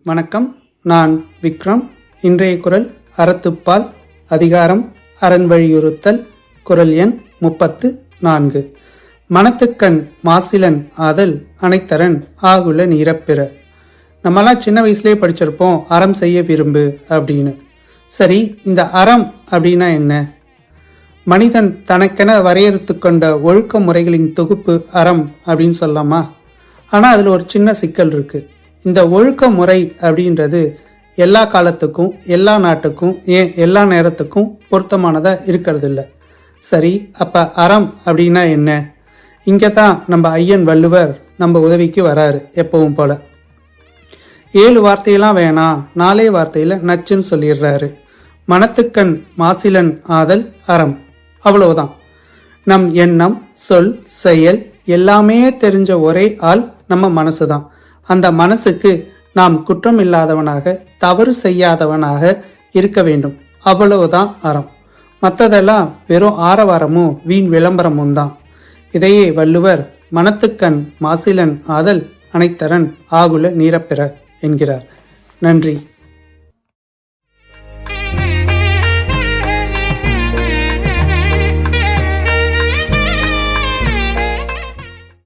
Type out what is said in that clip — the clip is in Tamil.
வணக்கம். நான் விக்ரம். இன்றைய குரல் அறத்துப்பால், அதிகாரம் அரண் வலியுறுத்தல், குரல் எண் 34. மனத்துக்கண் மாசிலன் ஆதல் அனைத்தரன் ஆகுல நீரப்பிற. நம்மலாம் சின்ன வயசுலேயே படிச்சிருப்போம் அறம் செய்ய விரும்பு அப்படின்னு. சரி, இந்த அறம் அப்படின்னா என்ன? மனிதன் தனக்கென வரையறுத்து கொண்ட ஒழுக்க முறைகளின் தொகுப்பு அறம் அப்படின்னு சொல்லலாமா? ஆனால் அதில் ஒரு சின்ன சிக்கல் இருக்கு. இந்த ஒழுக்க முறை அப்படின்றது எல்லா காலத்துக்கும், எல்லா நாட்டுக்கும், ஏன் எல்லா நேரத்துக்கும் பொருத்தமானதா இருக்கிறது இல்லை. சரி, அப்ப அறம் அப்படின்னா என்ன? இங்கே தான் நம்ம ஐயன் வள்ளுவர் நம்ம உதவிக்கு வராரு. எப்பவும் போல 7 வார்த்தையெல்லாம் வேணாம், 4 வார்த்தையில நச்சுன்னு சொல்லிடுறாரு. மனத்துக்கண் மாசிலன் ஆதல் அறம். அவ்வளவுதான். நம் எண்ணம், சொல், செயல் எல்லாமே தெரிஞ்ச ஒரே ஆள் நம்ம மனசுதான். அந்த மனசுக்கு நாம் குற்றம் இல்லாதவனாக, தவறு செய்யாதவனாக இருக்க வேண்டும். அவ்வளவுதான் அறம். மற்றதெல்லாம் வெறும் ஆரவாரமும் வீண் விளம்பரமும் தான். இதையே வள்ளுவர் மனத்துக்கண் மாசிலன் ஆதல் அனைத்தரன் ஆகுல நீரப்பிற என்கிறார். நன்றி.